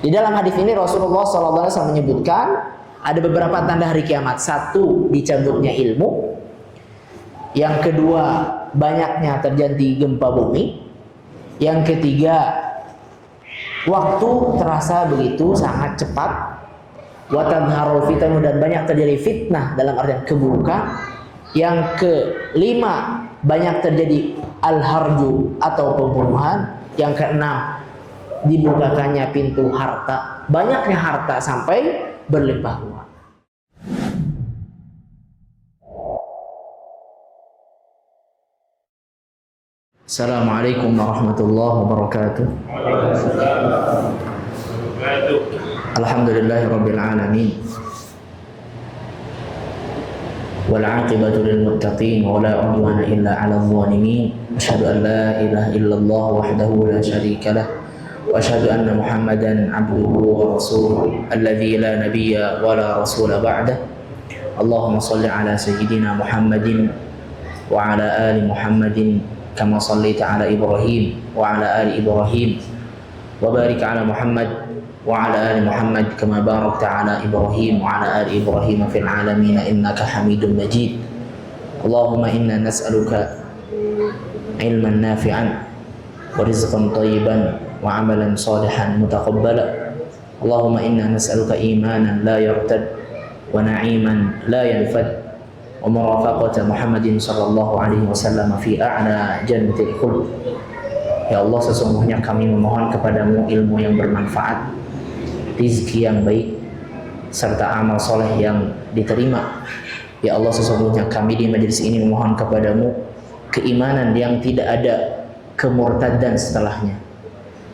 Di dalam hadis ini Rasulullah SAW menyebutkan ada beberapa tanda hari kiamat. Satu, dicabutnya ilmu. Yang kedua, banyaknya terjadi gempa bumi. Yang ketiga, waktu terasa begitu sangat cepat. Wa tadharul fitanu, dan banyak terjadi fitnah dalam artian keburukan. Yang kelima, banyak terjadi al-harju atau pembunuhan. Yang keenam, dibukakannya pintu harta, banyaknya harta sampai berlimpah ruah. Assalamualaikum warahmatullahi wabarakatuh. Alhamdulillahirabbil alamin. Wal 'aqibatu lil muttaqin wa la 'udwana illa 'alal zalimin. Asyhadu an la ilaha illallah wahdahu la syarika lah wa asyhadu anna Muhammadan 'abduhu wa rasuluhu alladzi la nabiyya wa la rasula ba'dah. Allahumma shalli 'ala sayyidina Muhammadin wa 'ala ali Muhammadin kama shallaita 'ala Ibrahim wa 'ala ali Ibrahim wa barik 'ala Muhammad wa 'ala ali Muhammad kama barakta 'ala Ibrahim wa 'ala ali Ibrahim fil 'alamin innaka Hamidum Majid. Allahumma inna nas'aluka ilman nafi'an wa rizqan thayyiban wa 'amalan salihan mutaqabbala. Allahumma inna nas'aluka imanan la yartad wa na'iman la yanfad wa murafaqata Muhammadin sallallahu alaihi wasallam fi a'la jannatil khuld. Ya Allah, sesungguhnya kami memohon kepadamu ilmu yang bermanfaat, rizki yang baik, serta amal soleh yang diterima. Ya Allah, sesungguhnya kami di majelis ini memohon kepadamu keimanan yang tidak ada kemurtadan setelahnya,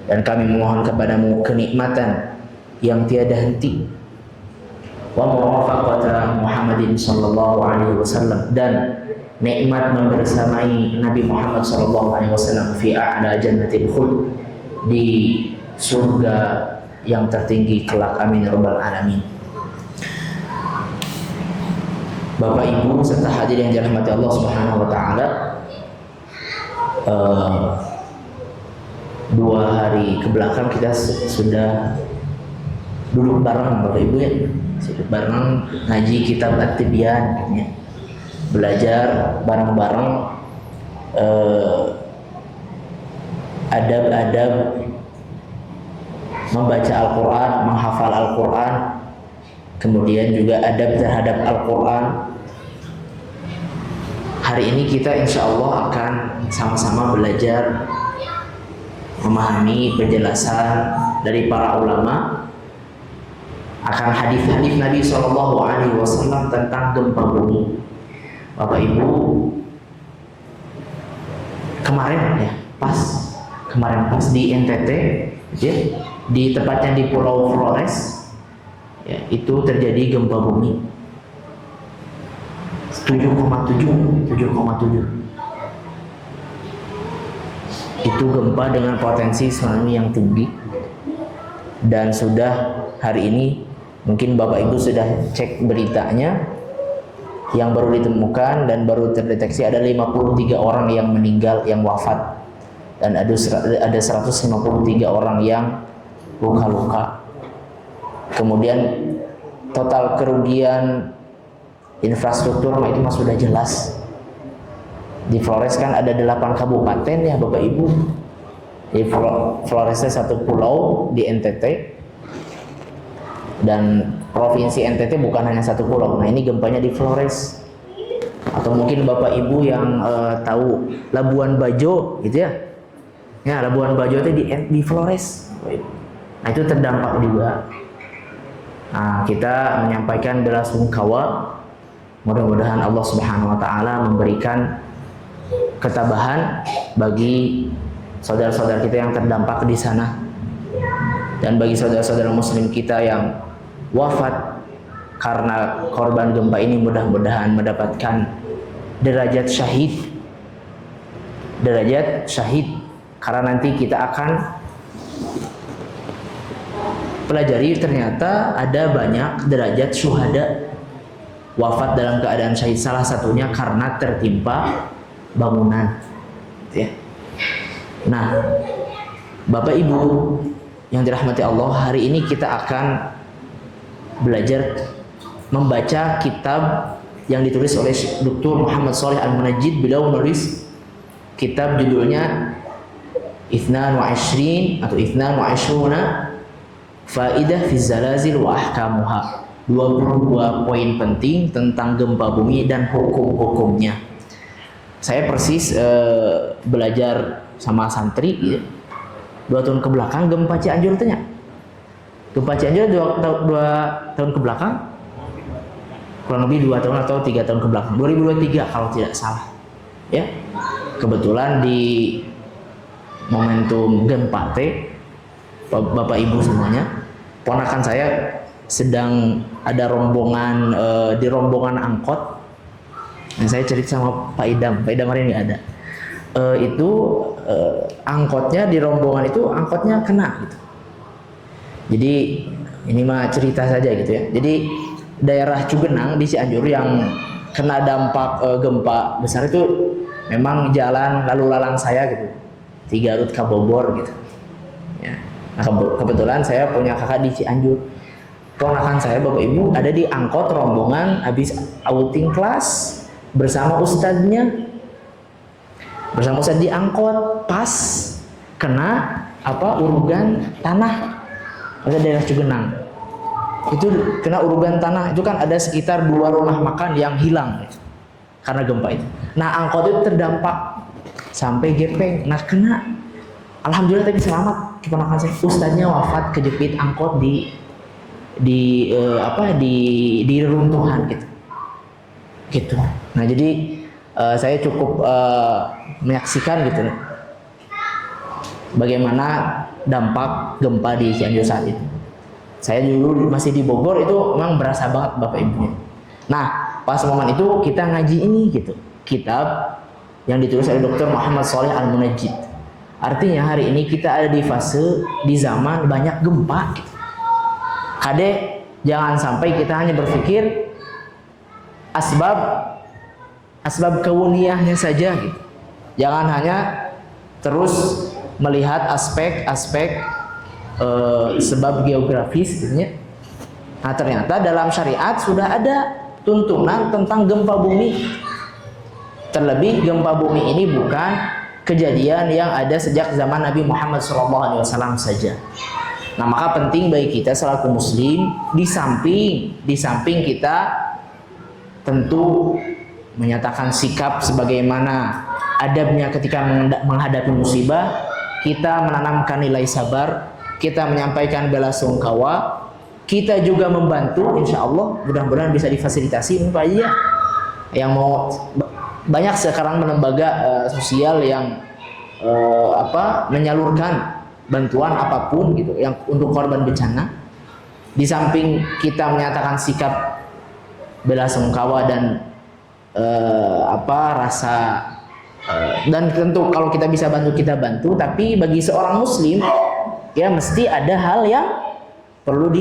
dan kami memohon kepadamu kenikmatan yang tiada henti, wa murafaqata Muhammadin sallallahu alaihi wasallam, dan nikmat membersamai Nabi Muhammad sallallahu alaihi wasallam fi a'la jannatil khuld, di surga yang tertinggi kelak, amin ya rabbal alamin. Bapak Ibu serta hadirin yang dirahmati Allah Subhanahu wa taala, 2 hari ke belakang kita sudah duduk bareng Bapak Ibu ya, duduk bareng ngaji kitab At-Tibyan, belajar bareng-bareng adab-adab membaca Al-Quran, menghafal Al-Quran, kemudian juga adab terhadap Al-Quran. Hari ini kita insya Allah akan sama-sama belajar memahami penjelasan dari para ulama akan hadis-hadis Nabi Shallallahu Alaihi Wasallam tentang gempa bumi. Bapak Ibu, kemarin pas di NTT, ya, di tepatnya di Pulau Flores, ya, itu terjadi gempa bumi 7,7. Itu gempa dengan potensi tsunami yang tinggi, dan sudah hari ini mungkin Bapak Ibu sudah cek beritanya, yang baru ditemukan dan baru terdeteksi ada 53 orang yang meninggal, yang wafat, dan ada 153 orang yang luka-luka. Kemudian total kerugian infrastruktur itu mah sudah jelas. Di Flores kan ada 8 kabupaten ya Bapak Ibu. Di Floresnya satu pulau di NTT, dan provinsi NTT bukan hanya satu pulau. Nah, ini gempanya di Flores. Atau mungkin Bapak Ibu yang tahu Labuan Bajo gitu ya. Ya, Labuan Bajo itu di Flores. Nah, itu terdampak juga. Nah, kita menyampaikan bela sungkawa. Mudah-mudahan Allah Subhanahu wa taala memberikan ketabahan bagi saudara-saudara kita yang terdampak di sana, dan bagi saudara-saudara muslim kita yang wafat karena korban gempa ini, mudah-mudahan mendapatkan derajat syahid, karena nanti kita akan pelajari ternyata ada banyak derajat syuhada wafat dalam keadaan syahid, salah satunya karena tertimpa bangunan, ya. Nah, Bapak Ibu, yang dirahmati Allah, hari ini kita akan belajar membaca kitab yang ditulis oleh Dr. Muhammad Shalih Al-Munajjid. Beliau menulis kitab judulnya Ithnan wa Ishrin atau Ithnan wa Ishruna Faidah fi Zalazil wa Ahkamuha, 22 poin penting tentang gempa bumi dan hukum-hukumnya. Saya persis belajar sama santri ya, 2 tahun ke belakang gempa Cianjur tanya. Gempa Cianjur 2 tahun ke belakang, kurang lebih 2 tahun atau 3 tahun ke belakang, 2023 kalau tidak salah ya. Kebetulan di momentum gempa Bapak Ibu semuanya, ponakan saya sedang ada rombongan di rombongan angkot. Nah, saya cerita sama Pak Idam hari ini nggak ada. Angkotnya di rombongan itu angkotnya kena gitu. Jadi ini mah cerita saja gitu ya. Jadi daerah Cugenang di Cianjur yang kena dampak gempa besar itu memang jalan lalu lalang saya gitu, 3 rut ke Bogor gitu ya. Nah, kebetulan saya punya kakak di Cianjur. Ponakan saya Bapak Ibu ada di angkot rombongan habis outing kelas bersama ustadznya, bersama ustadz di angkot, pas kena urugan tanah. Ada daerah Cugenang itu kena urugan tanah, itu kan ada sekitar 2 rumah makan yang hilang gitu, karena gempa itu. Nah, angkot itu terdampak sampai gepeng. Nah, kena, alhamdulillah tapi selamat keponakan saya. Ustadznya wafat kejepit angkot di reruntuhan gitu. Nah, jadi saya cukup menyaksikan gitu bagaimana dampak gempa di Cianjur saat itu. Saya dulu masih di Bogor, itu memang berasa banget Bapak Ibunya. Nah, pas momen itu kita ngaji ini gitu, kitab yang ditulis oleh Dr. Muhammad Shalih Al-Munajjid. Artinya hari ini kita ada di fase di zaman banyak gempa gitu. Kade, jangan sampai kita hanya berpikir asbab kauniyahnya saja gitu. Jangan hanya terus melihat aspek-aspek sebab geografis gitu ya. Nah, ternyata dalam syariat sudah ada tuntunan tentang gempa bumi. Terlebih gempa bumi ini bukan kejadian yang ada sejak zaman Nabi Muhammad SAW saja. Nah, maka penting bagi kita selaku muslim, di samping kita tentu menyatakan sikap sebagaimana adabnya ketika menghadapi musibah, kita menanamkan nilai sabar, kita menyampaikan bela sungkawa, kita juga membantu, insya Allah mudah-mudahan bisa difasilitasi Pak ya, yang mau banyak sekarang lembaga sosial yang menyalurkan bantuan apapun gitu yang untuk korban bencana. Di samping kita menyatakan sikap bela sungkawa dan rasa dan tentu kalau kita bisa bantu kita bantu, tapi bagi seorang muslim ya mesti ada hal yang perlu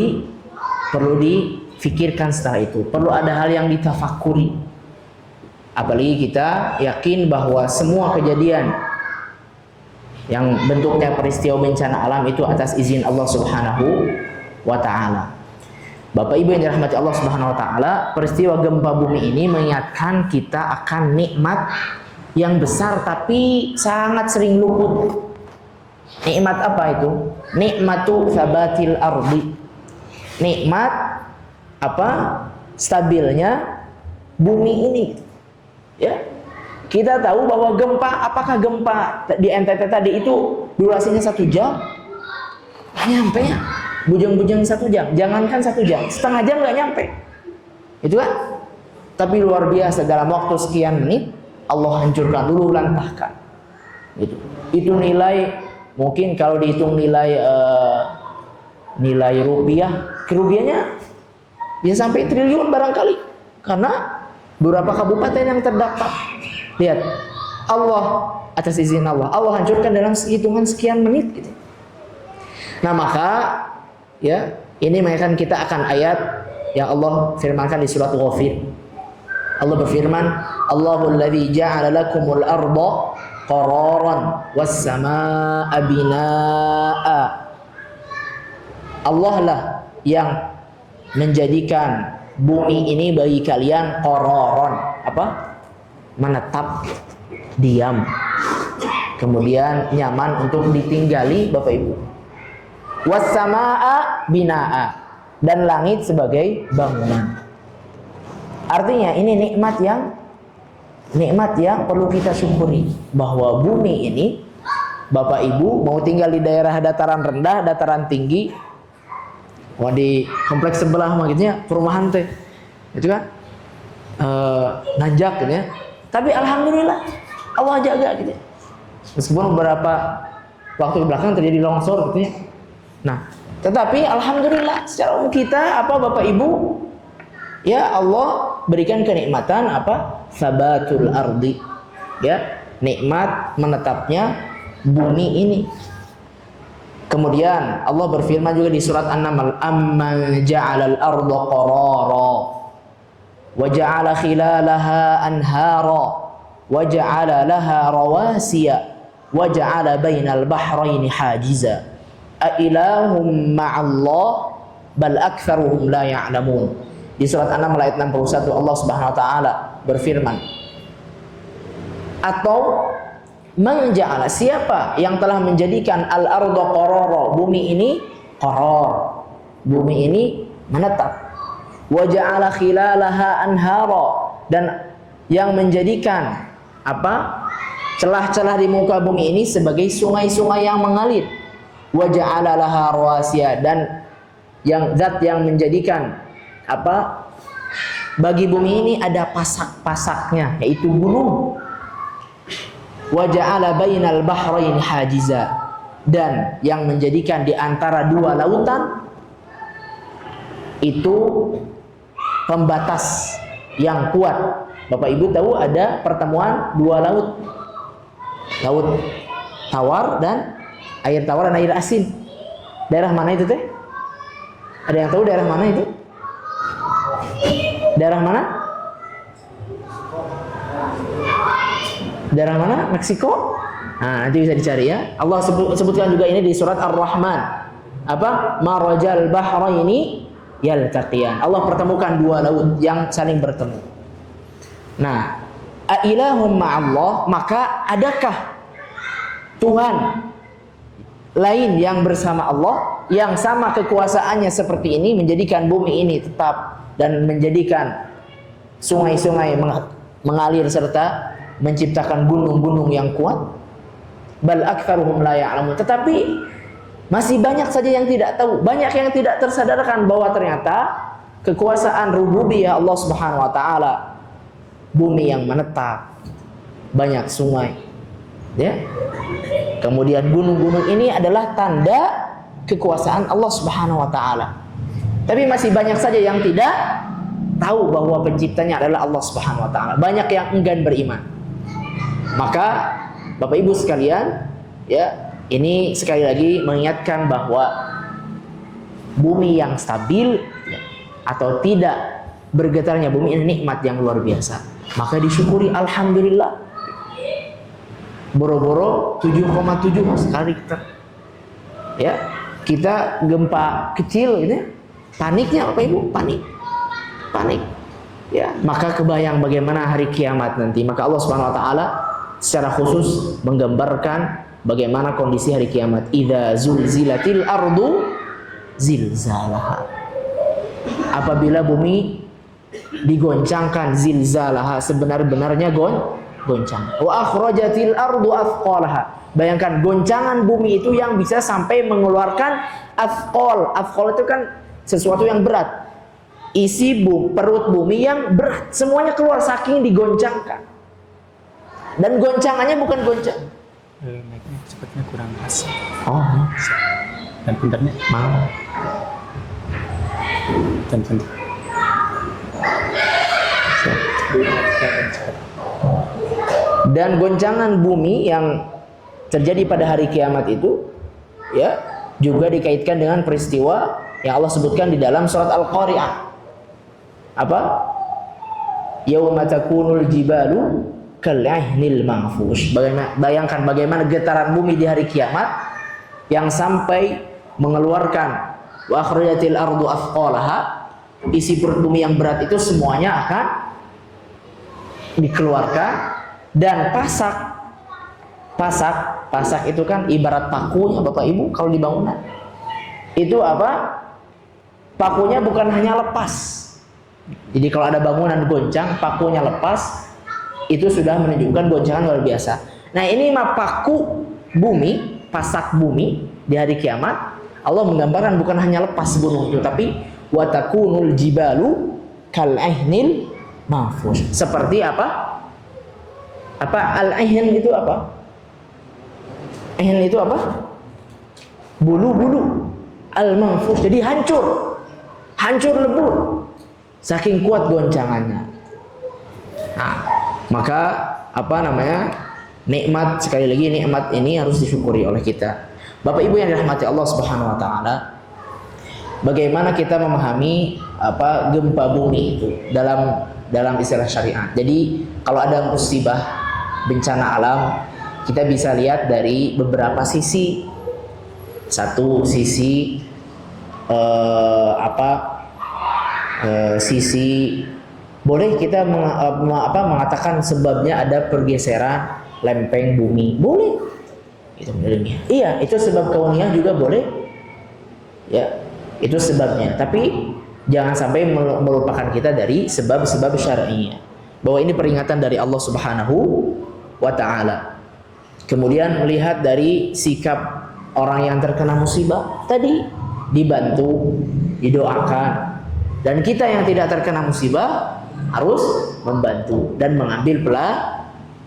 difikirkan setelah itu, perlu ada hal yang ditafakuri. Apalagi kita yakin bahwa semua kejadian yang bentuknya peristiwa bencana alam itu atas izin Allah Subhanahu wa taala. Bapak Ibu yang dirahmati Allah Subhanahu wa taala, peristiwa gempa bumi ini mengingatkan kita akan nikmat yang besar tapi sangat sering luput. Nikmat apa itu? Nikmatu tsabatil ardi. Nikmat stabilnya bumi ini. Ya. Kita tahu bahwa apakah gempa di NTT tadi itu durasinya 1 jam? Nyampe ya? Bujang-bujang 1 jam. Jangankan 1 jam, setengah jam nggak nyampe. Itu kan? Tapi luar biasa, dalam waktu sekian menit Allah hancurkan, dulu lantahkan. Gitu. Itu nilai, mungkin kalau dihitung nilai rupiah, kerugiannya bisa sampai triliun barangkali. Karena beberapa kabupaten yang terdampak. Lihat, Allah atas izin Allah hancurkan dalam hitungan sekian menit gitu. Nah, maka ya, ini mengingatkan kita akan ayat yang Allah firmankan di surat Ghafir. Allah berfirman, Allahul ladzi ja'ala lakumul arda qararan was samaa'a binaa'a Allah lah yang menjadikan bumi ini bagi kalian qararon, apa? Menetap, diam. Kemudian nyaman untuk ditinggali Bapak Ibu. Was-samaa binaa, dan langit sebagai bangunan. Artinya ini nikmat yang perlu kita syukuri, bahwa bumi ini Bapak Ibu mau tinggal di daerah dataran rendah, dataran tinggi, di kompleks sebelah makanya perumahan teh, itu kan nanjak gitu ya. Tapi alhamdulillah Allah jaga gitu. Meskipun beberapa waktu belakang terjadi longsor gitu ya. Nah, tetapi alhamdulillah secara umum kita Bapak Ibu, ya Allah berikan kenikmatan sabatul ardi, ya, nikmat menetapnya bumi ini. Kemudian Allah berfirman juga di surat An-Naml, amman ja'alal arda qarara wa ja'ala khilalaha anhara wa ja'ala laha rawasiya wa ja'ala bainal bahraini hajiza a ilahum ma'allah bal aktsaruhum la ya'lamun. Di surat An-Naml ayat 61 Allah Subhanahu wa taala berfirman, atau menja'ala, siapa yang telah menjadikan al-arda qarara, bumi ini qarar, bumi ini menetap, wa ja'ala khilalaha anhara, dan yang menjadikan celah-celah di muka bumi ini sebagai sungai-sungai yang mengalir, wa ja'ala laha rawasiya, dan zat yang menjadikan bagi bumi ini ada pasak-pasaknya, yaitu gunung. Wa ja'ala bainal bahrain hajiza, dan yang menjadikan di antara dua lautan itu pembatas yang kuat. Bapak Ibu tahu ada pertemuan dua laut, laut tawar dan air tawar dan air asin. Daerah mana itu teh? Ada yang tahu daerah mana itu? Daerah mana? Daerah mana? Meksiko? Nah, nanti bisa dicari ya. Allah sebutkan juga ini di surat Ar-Rahman. Marajal bahraini yaltaqiyan. Allah pertemukan dua laut yang saling bertemu. Nah, ailahum ma'allah, maka adakah Tuhan lain yang bersama Allah, yang sama kekuasaannya seperti ini, menjadikan bumi ini tetap dan menjadikan sungai-sungai mengalir serta menciptakan gunung-gunung yang kuat? Bal aktsaruhum la ya'lamun. Tetapi masih banyak saja yang tidak tahu, banyak yang tidak tersadarkan bahwa ternyata kekuasaan rububiyah Allah Subhanahu wa taala, bumi yang menetap, banyak sungai, ya. Kemudian gunung-gunung ini adalah tanda kekuasaan Allah Subhanahu wa taala. Tapi masih banyak saja yang tidak tahu bahwa penciptanya adalah Allah Subhanahu wa taala. Banyak yang enggan beriman. Maka Bapak Ibu sekalian, ya, ini sekali lagi mengingatkan bahwa bumi yang stabil atau tidak bergetarnya bumi ini nikmat yang luar biasa. Maka disyukuri, alhamdulillah. Boro-boro 7,7 sekali kita gempa kecil gitu, paniknya Bapak Ibu, panik. Ya, maka kebayang bagaimana hari kiamat nanti. Maka Allah Subhanahu wa taala secara khusus menggambarkan bagaimana kondisi hari kiamat. Idza zulzilatil ardu zilzalaha. Apabila bumi digoncangkan, zilzalaha, sebenar-benarnya goncang. Wa akhrajatil ardu athqalaha. Bayangkan goncangan bumi itu yang bisa sampai mengeluarkan athqal. Athqal itu kan sesuatu yang berat. Isi perut bumi yang berat, semuanya keluar saking digoncangkan. Dan goncangannya bukan goncang. Naiknya cepatnya kurang pas. Oh. Dan punternya mau. Dan Dan goncangan bumi yang terjadi pada hari kiamat itu, ya, juga dikaitkan dengan peristiwa yang Allah sebutkan di dalam surat Al-Qari'ah. Yauma takunul jibalu kal'ihnil manfush. Bayangkan bagaimana getaran bumi di hari kiamat yang sampai mengeluarkan wa akhrajatil ardu athqalaha, isi perut bumi yang berat itu semuanya akan dikeluarkan. Dan pasak itu kan ibarat pakunya Bapak Ibu kalau di bangunan. Itu apa? Pakunya bukan hanya lepas. Jadi kalau ada bangunan goncang, pakunya lepas, itu sudah menunjukkan goncangan luar biasa. Nah, ini mah paku bumi, pasak bumi di hari kiamat. Allah menggambarkan bukan hanya lepas gunung itu, tapi wa takunul jibalu kal aihnil mahfuz. Seperti apa? Al-ain itu apa? Ain itu apa? Bulu-bulu. Al-mahfuz, jadi hancur lebur, saking kuat goncangannya. Nah, maka nikmat, sekali lagi nikmat ini harus disyukuri oleh kita. Bapak Ibu yang dirahmati Allah Subhanahu wa taala, bagaimana kita memahami gempa bumi itu dalam istilah syariat. Jadi kalau ada musibah, bencana alam, kita bisa lihat dari beberapa sisi. Satu sisi sisi boleh kita mengatakan sebabnya ada pergeseran lempeng bumi, boleh. Itu ilmiah. Iya, itu sebab kauniyah juga boleh. Ya, itu sebabnya. Tapi jangan sampai melupakan kita dari sebab-sebab syar'iyyah. Bahwa ini peringatan dari Allah Subhanahu wa taala. Kemudian melihat dari sikap orang yang terkena musibah tadi, dibantu, didoakan. Dan kita yang tidak terkena musibah harus membantu dan mengambil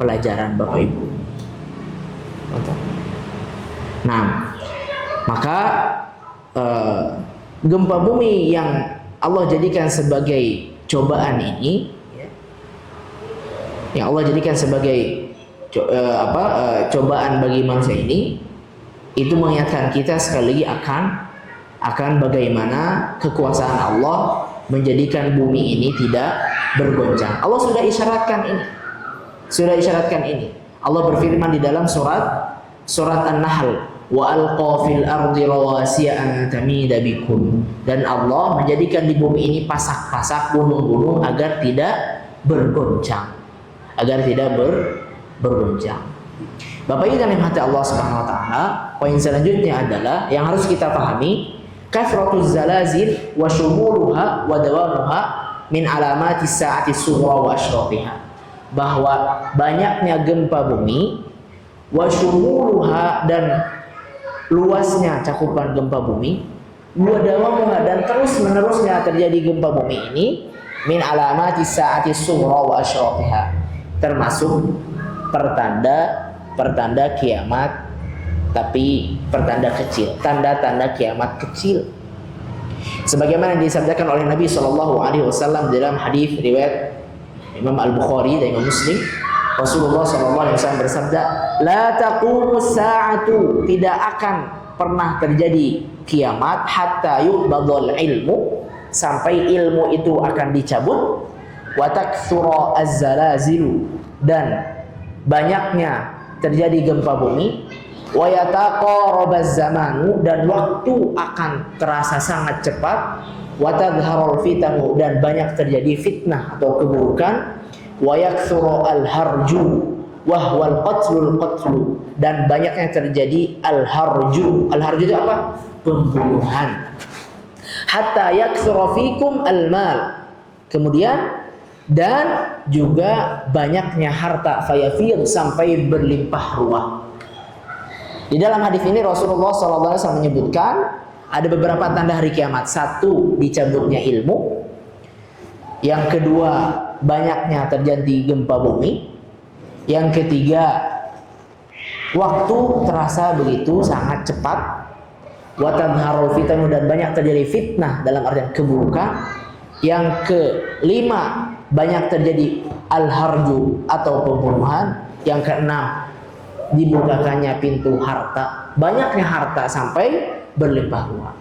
pelajaran Bapak Ibu. Nah, maka gempa bumi yang Allah jadikan sebagai cobaan ini, yang Allah jadikan sebagai cobaan bagi manusia ini, itu mengingatkan kita sekali lagi akan bagaimana kekuasaan Allah menjadikan bumi ini tidak bergoncang. Allah sudah isyaratkan ini. Allah berfirman di dalam surat An-Nahl, wa alqa fil ardi rawasiya an tamida bikum. Dan Allah menjadikan di bumi ini pasak-pasak gunung-gunung agar tidak bergoncang. Bapak Ibu yang dirahmati Allah Subhanahu wa taala, poin selanjutnya adalah yang harus kita pahami, kasratuz zalazil wa shumuluha wa dawamuha min alamati saati sughra wa asyratiha. Bahwa banyaknya gempa bumi, wa shumuluha, dan luasnya cakupan gempa bumi, wa dawamuha, dan terus-menerusnya terjadi gempa bumi ini, min alamati saati sughra wa asyratiha, termasuk pertanda kiamat, tapi pertanda kecil, tanda-tanda kiamat kecil. Sebagaimana disabdakan oleh Nabi SAW dalam hadis riwayat Imam Al-Bukhari dan Imam Muslim, Rasulullah SAW bersabda, la taqumus sa'atu, tidak akan pernah terjadi kiamat, hatta yuqbadul ilmu, sampai ilmu itu akan dicabut, wa taktsura az-zalazilu, dan banyaknya terjadi gempa bumi, wa yataqarabaz zamanu, dan waktu akan terasa sangat cepat, wa tadhharul fitanu, dan banyak terjadi fitnah atau keburukan, wa yaktsuru al-harju wa huwal qatlu, dan banyaknya terjadi al-harju. Al-harju itu apa? Pembunuhan. Hatta yaktsura fikum al-mal, kemudian dan juga banyaknya harta, fayafid, sampai berlimpah ruah. Di dalam hadis ini Rasulullah SAW menyebutkan ada beberapa tanda hari kiamat. Satu, dicabutnya ilmu. Yang kedua, banyaknya terjadi gempa bumi. Yang ketiga, waktu terasa begitu sangat cepat. Wa tadhharul fitanu, dan banyak terjadi fitnah dalam artian keburukan. Yang kelima, banyak terjadi al-harju atau pembunuhan. Yang keenam, dibukakannya pintu harta, banyaknya harta sampai berlimpah ruah.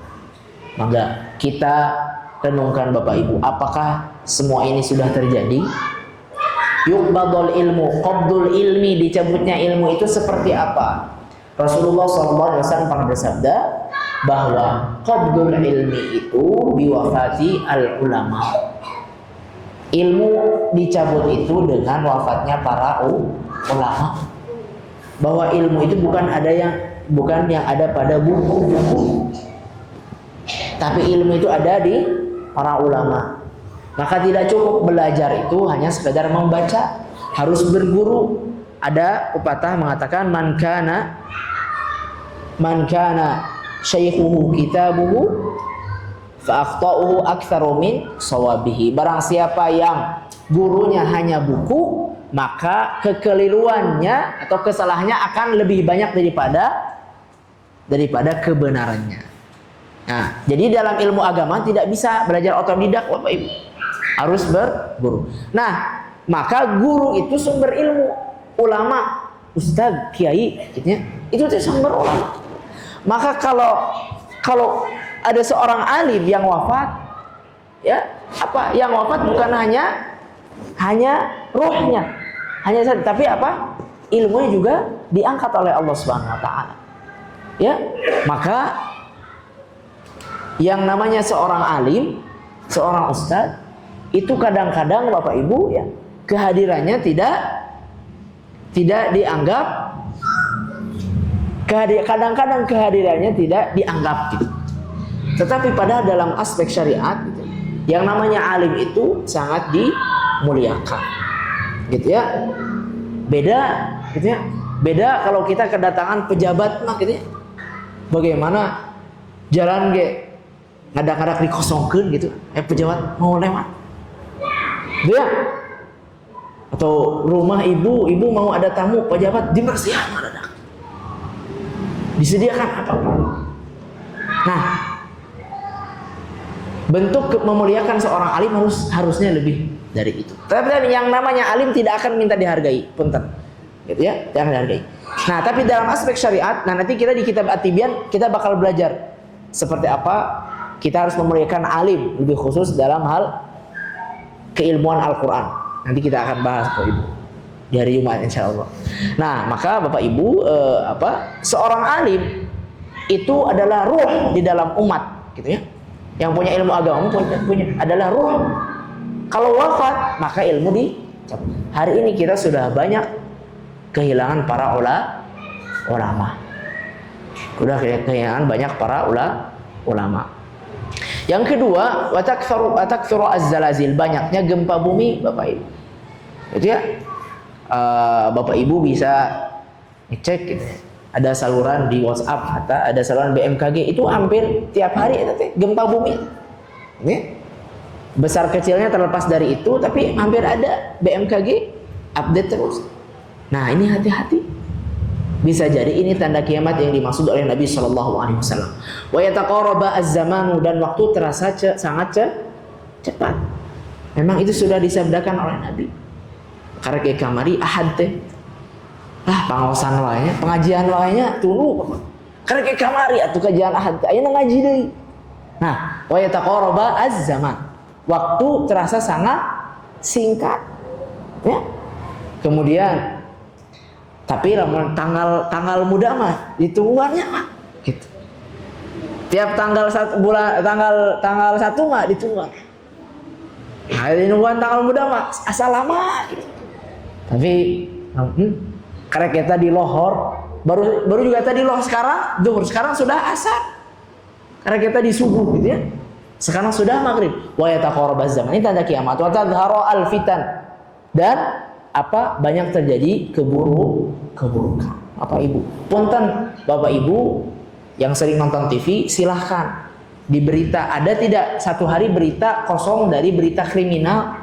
Maka kita renungkan Bapak Ibu, apakah semua ini sudah terjadi? Yuqbadul ilmu, qabdul ilmi, dicabutnya ilmu itu seperti apa? Rasulullah SAW pernah bersabda, bahwa qabdul ilmi itu biwafati al ulama. Ilmu dicabut itu dengan wafatnya para ulama. Bahwa ilmu itu bukan yang ada pada buku-buku, tapi ilmu itu ada di para ulama. Maka tidak cukup belajar itu hanya sekedar membaca, harus berguru. Ada pepatah mengatakan man kana syaikhuhu kitabuhu fa akhta'uhu aktsaru min shawabihi. Barang siapa yang gurunya hanya buku, maka kekeliruannya atau kesalahannya akan lebih banyak daripada kebenarannya. Nah, jadi dalam ilmu agama tidak bisa belajar otodidak, Bapak Ibu. Harus berguru. Nah, maka guru itu sumber ilmu. Ulama, ustadz, kiai, gitu, itu sumber ulama. Maka kalau ada seorang alim yang wafat, ya apa? Yang wafat bukan hanya ruhnya, tapi apa? Ilmunya juga diangkat oleh Allah Subhanahu wa taala. Ya, maka yang namanya seorang alim, seorang ustadz, itu kadang-kadang Bapak Ibu ya, kehadirannya tidak dianggap, kadang-kadang kehadirannya tidak dianggap gitu. Tetapi pada dalam aspek syariat gitu, yang namanya alim itu sangat dimuliakan gitu ya. Beda gitu ya. Beda kalau kita kedatangan pejabat mah gitu ya. Bagaimana jalan ngadak-ngadak dikosongkeun gitu. Pejabat mau lewat. Dia atau rumah ibu mau ada tamu, pejabat dibersihkan mendadak. Disediakan apapun. Nah, bentuk memuliakan seorang alim harusnya lebih dari itu. Tapi yang namanya alim tidak akan minta dihargai, punten. Gitu ya, jangan dihargai. Nah, tapi dalam aspek syariat, nanti kita di kitab At-Tibyan kita bakal belajar seperti apa kita harus memuliakan alim, lebih khusus dalam hal keilmuan Al-Quran. Nanti kita akan bahas Bapak Ibu di hari Jumat insyaallah. Nah, maka Bapak Ibu seorang alim itu adalah ruh di dalam umat, gitu ya. Yang punya ilmu agama punya adalah ruh. Kalau wafat, maka ilmu dicabut. Hari ini kita sudah banyak kehilangan para ulama. Sudah kehilangan banyak para ulama. Yang kedua, wataktsuru az-zalazil, banyaknya gempa bumi, Bapak Ibu. Gitu ya. Bapak Ibu bisa ngecek gitu. Ada saluran di WhatsApp, ada saluran BMKG, itu hampir tiap hari gempa bumi. Ini besar kecilnya terlepas dari itu, tapi hampir ada BMKG update terus. Nah, ini hati-hati. Bisa jadi ini tanda kiamat yang dimaksud oleh Nabi Shallallahu Alaihi Wasallam. Wa yataqaraba az-zamanu, dan waktu terasa sangat cepat. Memang itu sudah disabdakan oleh Nabi. Karena kamari ahad teh. Pangaosan wae, pengajian wae tulu. Karena kamari atuh kajian ahad teh aya ngaji deui. Nah, wa yataqaraba az-zaman. Waktu terasa sangat singkat. Ya. Kemudian tapi tanggal muda mah ditungguannya mah gitu. Tiap tanggal 1 mah ditungguan. Nah, ditungguan tanggal muda mah asal lama gitu. Tapi karena kita di lohor baru juga tadi loh sekarang sudah asar. Karena kita di subuh gitu ya. Sekarang sudah maghrib. Wa yataqarabaz zaman, ini tanda kiamat. Wa tadhharu al-fitan, dan banyak terjadi keburukan. Bapak Ibu, punten Bapak Ibu yang sering nonton TV, silahkan di berita ada tidak satu hari berita kosong dari berita kriminal?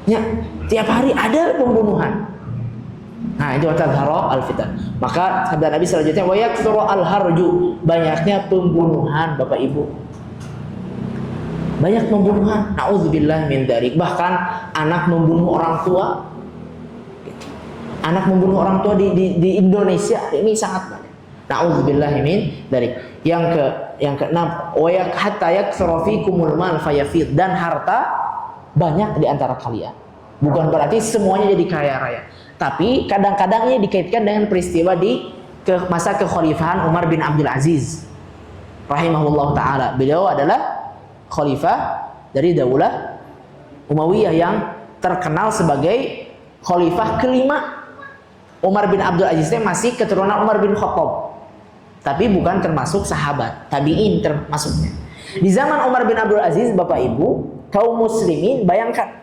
Ya, tiap hari ada pembunuhan. Nah, itu tadhharu al-fitan. Maka sabda Nabi selanjutnya, wa yaktsuru al-harju, banyaknya pembunuhan Bapak Ibu. Banyak pembunuhan, na'udzubillah min dzalik. Bahkan anak membunuh orang tua. Anak membunuh orang tua di Indonesia ini sangat banyak. Na'udzubillah min dzalik. Yang keenam, wa hatta yaktsuru fikumul mal fayafid, dan harta banyak di antara kalian. Bukan berarti semuanya jadi kaya raya. Tapi kadang-kadang ini dikaitkan dengan peristiwa di masa kekhalifahan Umar bin Abdul Aziz. rahimahullah taala. Beliau adalah khalifah dari Daulah Umayyah yang terkenal sebagai khalifah kelima. Umar bin Abdul Aziz masih keturunan Umar bin Khattab, tapi bukan termasuk sahabat, tabi'in termasuknya. Di zaman Umar bin Abdul Aziz, Bapak Ibu, kaum muslimin, bayangkan,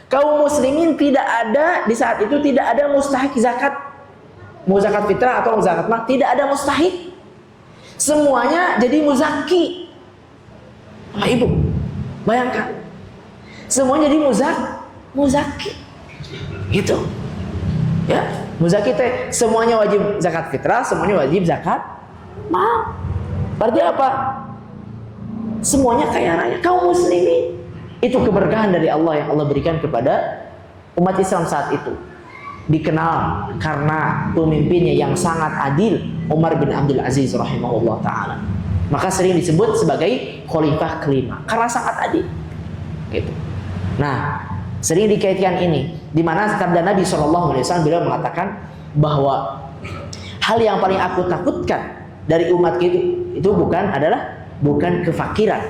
kaum muslimin tidak ada di saat itu, tidak ada mustahik zakat, mau zakat fitrah atau zakat mal, tidak ada mustahik. Semuanya jadi muzaki. Bapak Ibu, bayangkan, semuanya jadi muzaki, gitu, ya. Muzaki teh semuanya wajib zakat fitrah, semuanya wajib zakat mal. Berarti apa? Semuanya kaya raya, kaum muslimin. Itu keberkahan dari Allah yang Allah berikan kepada umat Islam saat itu. Dikenal karena pemimpinnya yang sangat adil, Umar bin Abdul Aziz rahimahullah ta'ala. Maka sering disebut sebagai khalifah kelima karena sangat adil, gitu. Nah, sering dikaitkan ini, di mana sabda Nabi SAW beliau mengatakan bahwa hal yang paling aku takutkan dari umat itu bukan kefakiran.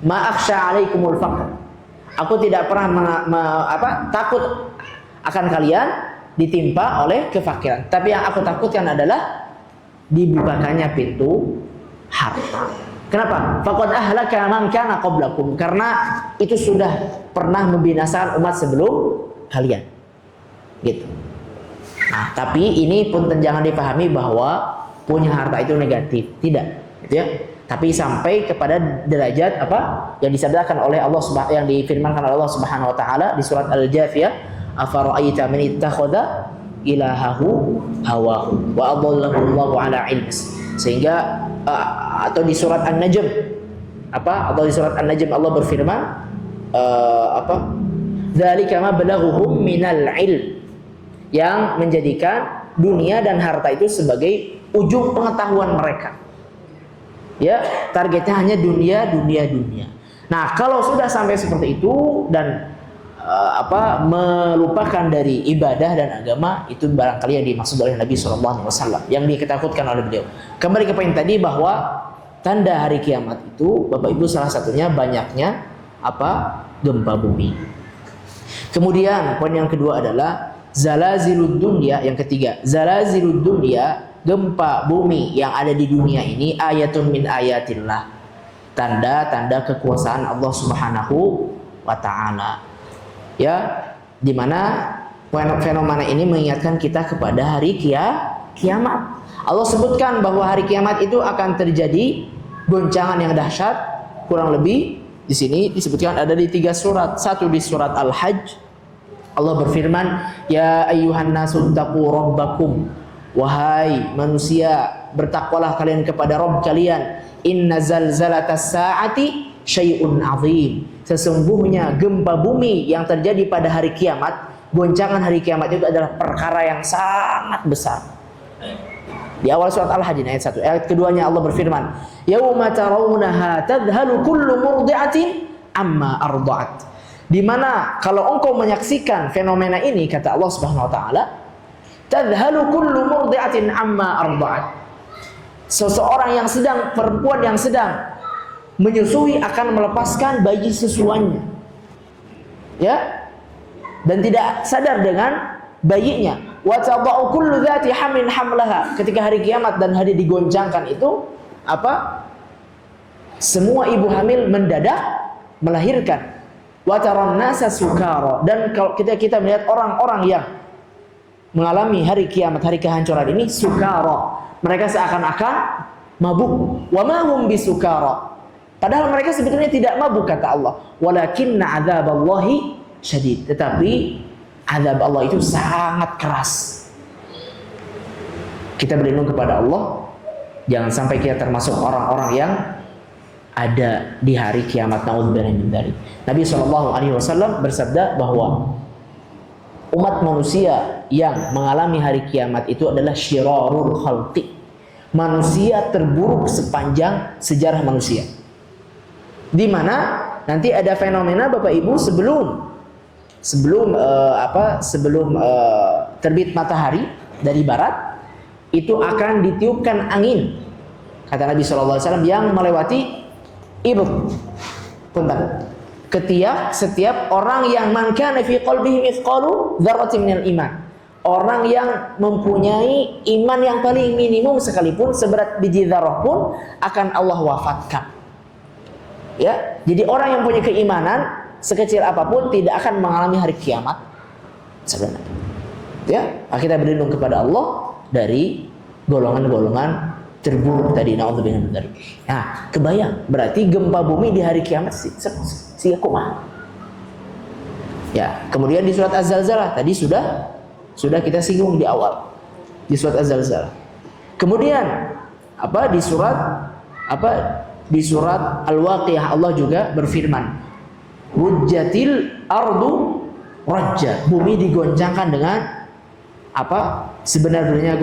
Ma akhsha alaikumul faqr. Aku tidak pernah takut akan kalian ditimpa oleh kefakiran. Tapi yang aku takutkan adalah dibukakannya pintu harta. Kenapa? Faqad ahlaka man kana qablakum. Karena itu sudah pernah membinasakan umat sebelum kalian. Gitu. Nah, tapi ini pun jangan dipahami bahwa punya harta itu negatif. Tidak, gitu ya. Tapi sampai kepada derajat apa yang disabdakan oleh Allah yang difirmankan oleh Allah Subhanahu wa taala di surat Al-Jathiyah, afara'aita man ittakhadha ilahahu hawahu wa adallahu Allahu ala ilmis. Sehingga atau di surat An-Najm atau di surat An-Najm Allah berfirman dzalika ma balaghuhum minal ilm, yang menjadikan dunia dan harta itu sebagai ujung pengetahuan mereka. Ya, targetnya hanya dunia. Nah, kalau sudah sampai seperti itu dan melupakan dari ibadah dan agama, itu barangkali yang dimaksud oleh Nabi SAW, yang ditakutkan oleh beliau. Kembali ke poin tadi bahwa tanda hari kiamat itu, Bapak Ibu, salah satunya banyaknya gempa bumi. Kemudian poin yang kedua adalah zalazilud dunya, yang ketiga zalazilud dunya, gempa bumi yang ada di dunia ini ayatun min ayatillah, tanda-tanda kekuasaan Allah Subhanahu wa taala. Ya, dimana fenomena ini mengingatkan kita kepada hari kiamat. Allah sebutkan bahwa hari kiamat itu akan terjadi goncangan yang dahsyat. Kurang lebih di sini disebutkan ada di 3 surat. Satu di surat Al-Hajj, Allah berfirman, ya ayyuhan nasu taqu rabbakum, wahai manusia, bertakwalah kalian kepada Rabb kalian. Inna zalzalatas saati syai'un azim. Sesungguhnya gempa bumi yang terjadi pada hari kiamat, goncangan hari kiamat itu adalah perkara yang sangat besar. Di awal surat Al-Hajj ayat 1. Ayat keduanya Allah berfirman, yauma tarawunaha tadhalu kullu murdi'atin amma arda'at. Di mana kalau engkau menyaksikan fenomena ini, kata Allah Subhanahu wa taala, tadhalu kullu murdi'atin amma arda'at. Seseorang yang sedang, perempuan yang sedang menyusui akan melepaskan bayi susuannya, ya, dan tidak sadar dengan bayinya. Wa tadau kullu dzati hamlin hamlaha. Ketika hari kiamat dan hari digoncangkan itu semua ibu hamil mendadak melahirkan. Wa taran nasa sukara. Dan kalau kita melihat orang-orang yang mengalami hari kiamat, hari kehancuran ini, sukara, mereka seakan-akan mabuk. Wa ma hum bisukara. Padahal mereka sebetulnya tidak mabuk, kata Allah. Walakinna adzaballahi syadid. Tetapi azab Allah itu sangat keras. Kita berlindung kepada Allah, jangan sampai kita termasuk orang-orang yang ada di hari kiamat. Naudzubillah min dzalik. Nabi SAW bersabda bahwa umat manusia yang mengalami hari kiamat itu adalah syirarul khalqi, manusia terburuk sepanjang sejarah manusia. Di mana nanti ada fenomena, Bapak Ibu, sebelum terbit matahari dari barat, itu akan ditiupkan angin. Kata Nabi SAW, yang melewati ibut, punten, setiap orang yang man kana fi qalbihi mithqalu dzarratin minal iman. Orang yang mempunyai iman yang paling minimum sekalipun seberat biji dzarrah pun akan Allah wafatkan. Ya, jadi orang yang punya keimanan sekecil apapun tidak akan mengalami hari kiamat sebenarnya. Ya, kita berlindung kepada Allah dari golongan-golongan terburuk tadi. Naudzubillah min dzalik. Nah, kebayang berarti gempa bumi di hari kiamat si kumaha. Ya, kemudian di surat Az-Zalzalah tadi sudah kita singgung di awal. Di surat Az-Zalzalah. Kemudian di surat Al-Waqiah Allah juga berfirman, "Rujjatil ardu rajja." Bumi digoncangkan dengan sebenarnya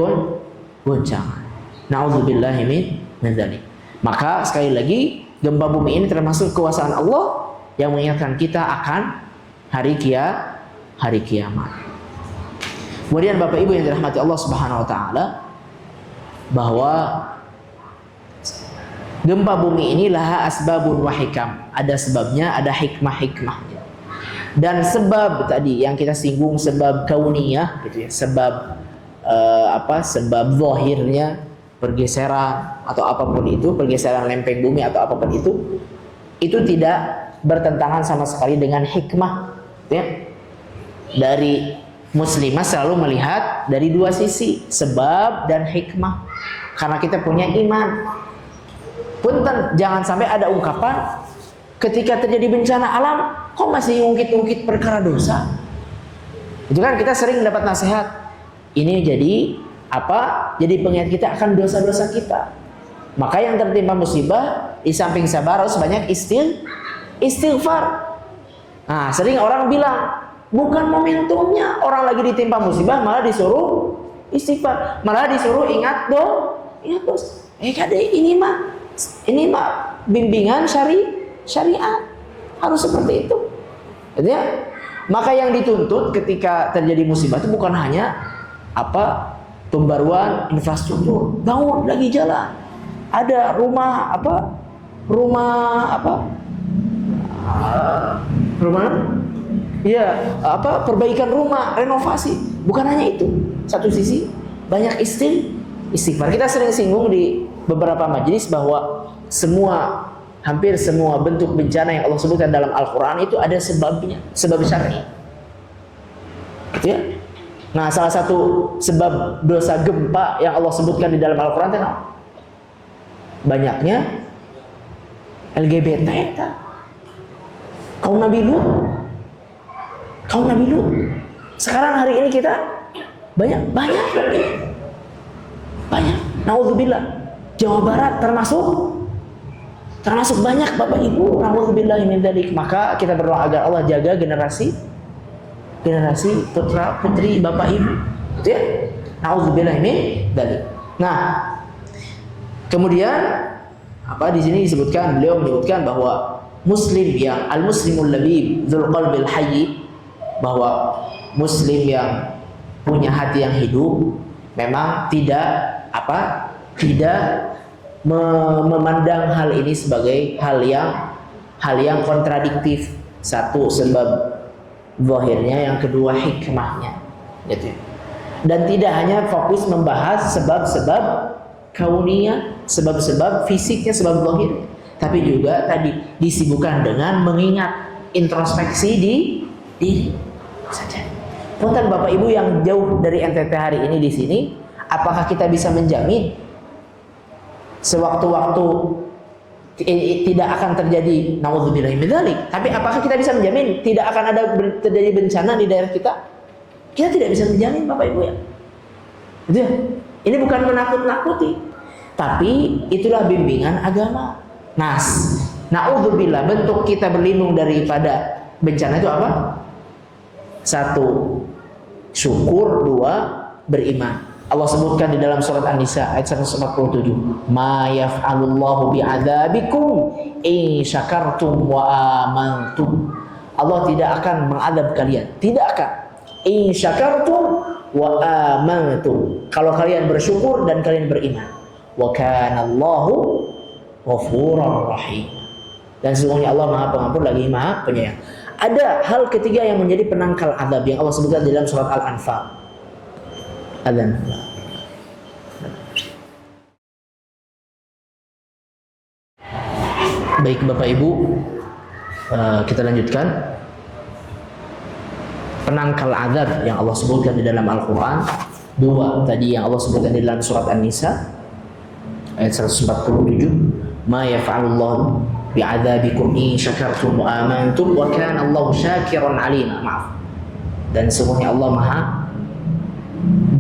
goncangan. Nauzubillahi min dzalik. Maka sekali lagi gempa bumi ini termasuk kekuasaan Allah yang mengingatkan kita akan hari kiamat. Kemudian Bapak Ibu yang dirahmati Allah Subhanahu wa taala, bahwa gempa bumi ini laha asbabun wa hikam. Ada sebabnya, ada hikmah-hikmahnya. Dan sebab tadi yang kita singgung, sebab kauniyah gitu ya, sebab sebab zahirnya pergeseran atau apapun itu, pergeseran lempeng bumi atau apapun itu tidak bertentangan sama sekali dengan hikmah, ya. Dari muslimah selalu melihat dari dua sisi, sebab dan hikmah. Karena kita punya iman. Punten, jangan sampai ada ungkapan ketika terjadi bencana alam, kok masih ngungkit-ngungkit perkara dosa. Itu kan kita sering dapat nasihat. Ini jadi jadi pengingat kita akan dosa-dosa kita. Maka yang tertimpa musibah, di samping sabar harus banyak istighfar. Nah, sering orang bilang, bukan momentumnya. Orang lagi ditimpa musibah malah disuruh istighfar, malah disuruh ingat dosa. Ini mah bimbingan syariat harus seperti itu. Gitu ya? Maka yang dituntut ketika terjadi musibah itu bukan hanya pembaruan infrastruktur, bangun lagi jalan, ada rumah perbaikan rumah, renovasi. Bukan hanya itu. Satu sisi banyak istighfar. Kita sering singgung di beberapa majelis bahwa hampir semua bentuk bencana yang Allah sebutkan dalam Al-Quran itu ada sebabnya, sebab syar'i. Gitu ya? Nah, salah satu sebab dosa gempa yang Allah sebutkan di dalam Al-Quran itu banyaknya LGBT, kaum Nabi Lut. Sekarang hari ini kita banyak. Naudzubillah. Jawa Barat termasuk banyak Bapak Ibu. Naudzubillah min dzalik. Maka kita berdoa agar Allah jaga generasi putra putri Bapak Ibu. Gitu ya? Naudzubillah min dzalik. Nah, kemudian di sini beliau menyebutkan bahwa muslim yang al-muslimul labib dzul qalbil hayy, bahwa muslim yang punya hati yang hidup memang tidak memandang hal ini sebagai hal yang kontradiktif. Satu, sebab zahirnya, yang kedua hikmahnya, gitu. Dan tidak hanya fokus membahas sebab-sebab kauniyah, sebab-sebab fisiknya, sebab zahir, tapi juga tadi disibukkan dengan mengingat, introspeksi diri saja. Punten Bapak Ibu yang jauh dari NTT hari ini di sini, apakah kita bisa menjamin sewaktu-waktu tidak akan terjadi naudzubillah min dzalik? Tapi apakah kita bisa menjamin tidak akan ada terjadi bencana di daerah kita? Kita tidak bisa menjamin Bapak Ibu ya. Gitu ya? Ini bukan menakut-nakuti, tapi itulah bimbingan agama. Naudzubillah, bentuk kita berlindung daripada bencana itu apa? Satu, syukur. Dua, beriman. Allah sebutkan di dalam surat An-Nisa ayat 147, "Ma yaf'alullahu bi'adzabikum in syakartum wa amantum." Allah tidak akan mengadab kalian, tidak akan. In syakartum wa amantum. Kalau kalian bersyukur dan kalian beriman. wa kana Allahu ghafurur rahim. Dan sesungguhnya Allah Maha Pengampun lagi Maha Penyayang. Ada hal ketiga yang menjadi penangkal azab yang Allah sebutkan dalam surat Al-Anfal. Adzan. Baik Bapak Ibu, kita lanjutkan. Penangkal azab yang Allah sebutkan di dalam Al-Quran, dua tadi yang Allah sebutkan di dalam surat An-Nisa ayat 147, ma yaf'alullahu bi'adzabikum in syakartum wa amantum wa kana Allahu syakiran alima. Maaf. Dan sesungguhnya Allah Maha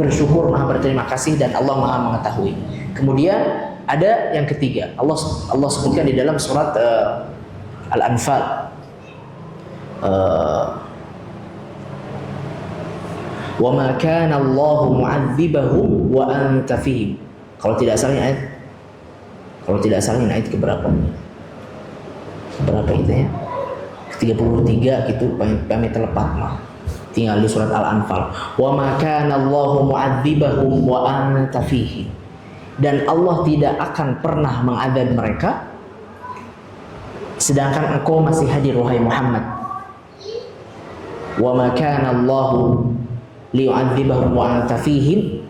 bersyukur, Maha berterima kasih, dan Allah Maha mengetahui. Kemudian ada yang ketiga, Allah sebutkan di dalam surat Al-Anfal, wa ma kana Allahu mu'adzibahum wa anta fihim. Kalau tidak salah ini ayat keberapa? Berapa itu ya? 33 gitu, kami terlepas mah. Tinggal di surat Al-Anfal. Wa ma kana Allahu mu'adzibahum wa anta fihim. Dan Allah tidak akan pernah mengadab mereka sedangkan engkau masih hadir wahai Muhammad. Wa ma kana Allahu liyu'adzibahum wa anta fihim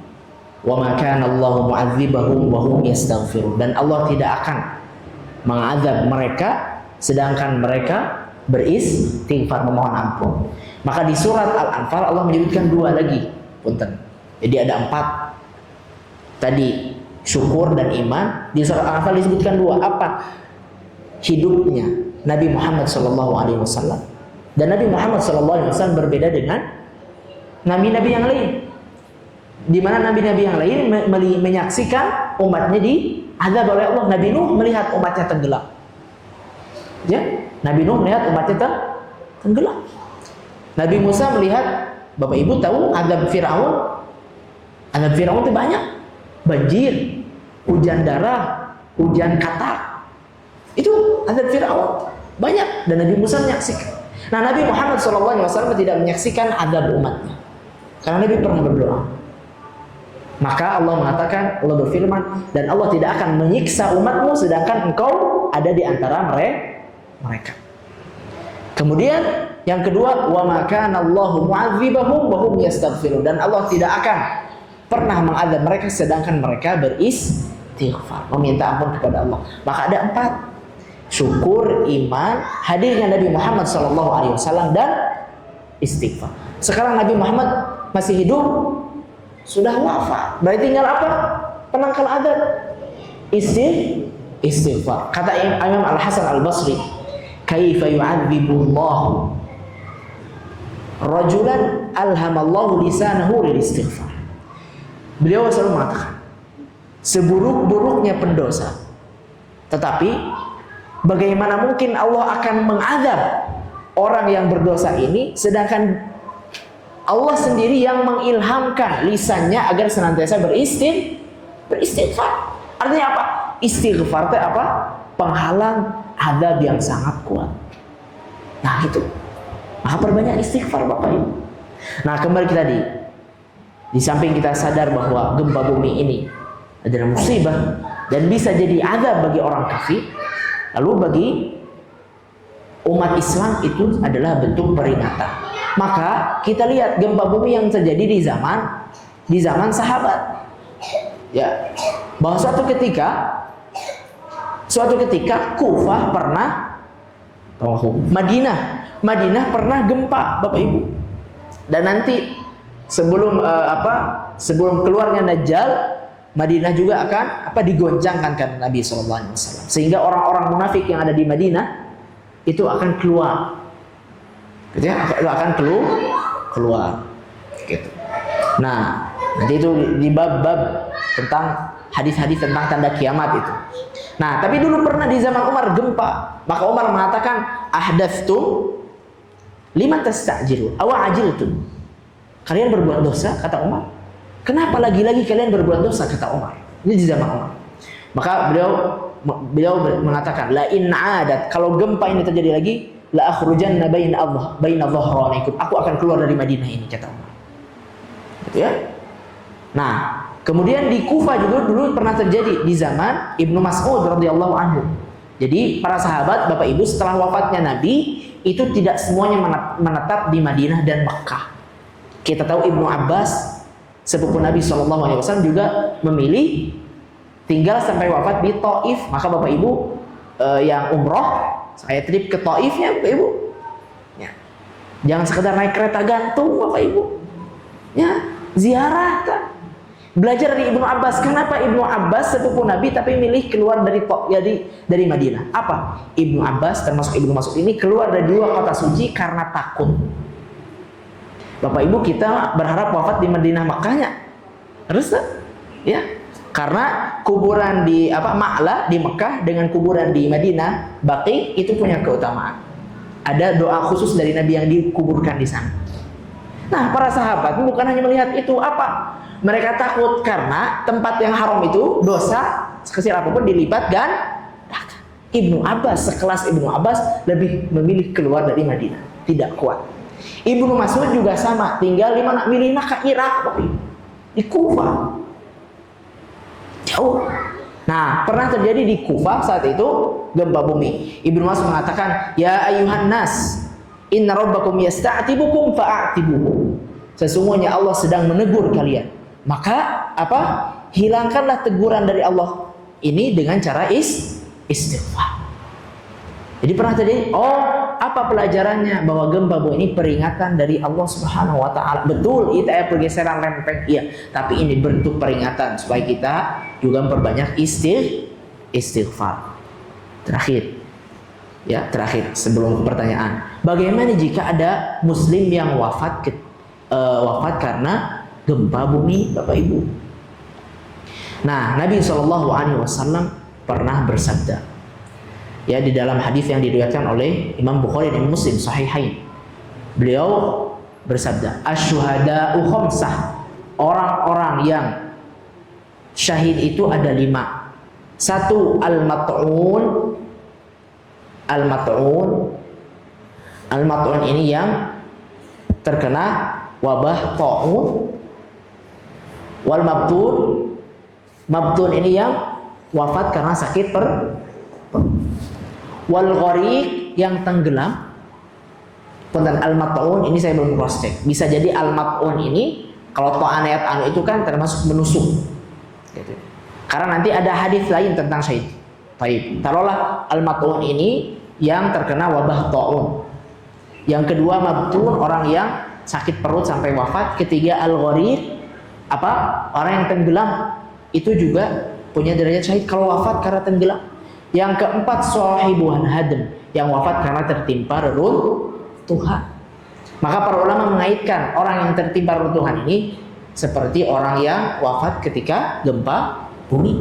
wa ma kana Allahu mu'adzibahum wa hum yastaghfirun. Dan Allah tidak akan mengadab mereka sedangkan mereka beristighfar, memohon ampun. Maka di surat Al-Anfal Allah menyebutkan dua lagi, punten. Jadi ada 4 tadi, syukur dan iman. Di surat Al-Anfal disebutkan dua. Apa? Hidupnya Nabi Muhammad SAW. Dan Nabi Muhammad SAW berbeda dengan nabi-nabi yang lain, di mana nabi-nabi yang lain menyaksikan umatnya diazab oleh Allah. Nabi Nuh melihat umatnya tenggelam. Ya, Nabi Nuh melihat umatnya tenggelam. Nabi Musa melihat, Bapak Ibu tahu azab Firaun. Azab Firaun itu banyak. Banjir, hujan darah, hujan katak. Itu azab Firaun banyak, dan Nabi Musa menyaksikan. Nah, Nabi Muhammad SAW tidak menyaksikan azab umatnya karena Nabi pernah berdoa. Maka Allah mengatakan, Allah berfirman, dan Allah tidak akan menyiksa umatmu sedangkan engkau ada di antara mereka. Kemudian yang kedua, wa ma kana Allahu mu'adzibahum wa hum yastaghfirun. Dan Allah tidak akan pernah mengadab mereka sedangkan mereka beristighfar, meminta ampun kepada Allah. Maka ada 4: syukur, iman, hadirnya Nabi Muhammad SAW, dan istighfar. Sekarang Nabi Muhammad masih hidup, sudah wafat. Berarti tinggal apa? Penangkal adab. Istighfar. Kata Imam Al-Hasan Al-Basri, kaifa yu'adzibullahu rajulan alhamallahu lisanahu lil istighfar. Beliau selalu mengatakan, seburuk-buruknya pendosa, tetapi bagaimana mungkin Allah akan mengadab orang yang berdosa ini sedangkan Allah sendiri yang mengilhamkan lisannya agar senantiasa beristighfar. Artinya apa? Istighfar itu apa? Penghalang azab yang sangat kuat. Nah itu. Maka perbanyak istighfar Bapak Ibu. Nah kembali kita di samping kita sadar bahwa gempa bumi ini adalah musibah dan bisa jadi azab bagi orang kafir, lalu bagi umat Islam itu adalah bentuk peringatan. Maka kita lihat gempa bumi yang terjadi di zaman sahabat. Ya, bahwa suatu ketika Kufah pernah, Madinah pernah gempa, Bapak Ibu. Dan nanti sebelum keluarnya Dajjal, Madinah juga akan digoncangkan kan Nabi SAW. Sehingga orang-orang munafik yang ada di Madinah itu akan keluar. Gitu ya, akan keluar. Gitu. Nah, nanti itu di bab-bab tentang hadis-hadis tentang tanda kiamat itu. Nah, tapi dulu pernah di zaman Umar gempa. Maka Umar mengatakan, ahdatstum lima tastajilu aw ajiltum. Kalian berbuat dosa, kata Umar. Kenapa lagi-lagi kalian berbuat dosa, kata Umar. Ini di zaman Umar. Maka beliau mengatakan, la in adat, kalau gempa ini terjadi lagi, la akhrujanna baina dhahranaikum. Aku akan keluar dari Madinah ini, kata Umar. Gitu ya. Nah, Kemudian di Kufah juga dulu pernah terjadi di zaman Ibnu Mas'ud radhiyallahu anhu. Jadi para sahabat, Bapak Ibu, setelah wafatnya Nabi itu tidak semuanya menetap di Madinah dan Mekkah. Kita tahu Ibnu Abbas, sepupu Nabi SAW juga memilih tinggal sampai wafat di Taif. Maka Bapak Ibu yang umroh, saya trip ke Taif ya Bapak Ibu. Ya. Jangan sekedar naik kereta gantung Bapak Ibu. Ya, ziarah kan. Belajar dari Ibnu Abbas. Kenapa Ibnu Abbas sepupu Nabi tapi milih keluar dari Madinah? Apa? Ibnu Abbas termasuk Ibnu Mas'ud ini keluar dari dua kota suci karena takut. Bapak Ibu, kita berharap wafat di Madinah Makkahnya. Harus ya. Karena kuburan di Ma'la di Mekah dengan kuburan di Madinah Baqi itu punya keutamaan. Ada doa khusus dari Nabi yang dikuburkan di sana. Nah, para sahabat bukan hanya melihat itu, mereka takut karena tempat yang haram itu dosa sekecil apapun dilipat dan Ibnu Abbas, sekelas Ibnu Abbas lebih memilih keluar dari Madinah, tidak kuat. Ibnu Mas'ud juga sama, tinggal di mana? Milihnya ke Irak, di Kufah. Jauh. Nah, pernah terjadi di Kufah saat itu gempa bumi. Ibnu Mas'ud mengatakan, "Ya ayuhan nas, inna rabbakum yasta'tibukum fa'atibuhu." Sesungguhnya Allah sedang menegur kalian. Maka hilangkanlah teguran dari Allah ini dengan cara istighfar. Jadi pernah terjadi, apa pelajarannya? Bahwa gempa bumi ini peringatan dari Allah Subhanahu wa taala. Betul, itu pergeseran lempeng, iya, tapi ini bentuk peringatan supaya kita juga memperbanyak istighfar. Terakhir sebelum pertanyaan. Bagaimana jika ada muslim yang wafat karena gempa bumi, Bapak Ibu? Nah, Nabi SAW pernah bersabda, ya, di dalam hadis yang diriwayatkan oleh Imam Bukhari dan Muslim Sahihain. Beliau bersabda, "Asyuhada'u khamsah." Orang-orang yang syahid itu ada 5. 1, al-mat'un. Al-mat'un ini yang terkena wabah ta'un. Wal mabtun ini yang wafat karena sakit wal gharik yang tenggelam. Punten al-mat'un ini saya belum cross check. Bisa jadi al-mat'un ini kalau ta'anayat anu itu kan termasuk menusuk. Gitu. Karena nanti ada hadis lain tentang syahid. Baik, taruhlah al-mat'un ini yang terkena wabah ta'un. Yang kedua mabtun, orang yang sakit perut sampai wafat. Ketiga al-gharik, orang yang tenggelam, itu juga punya derajat syahid kalau wafat karena tenggelam. Yang keempat sahibuhan hadm, yang wafat karena tertimpa reruntuhan. Maka para ulama mengaitkan orang yang tertimpa reruntuhan ini seperti orang yang wafat ketika gempa bumi.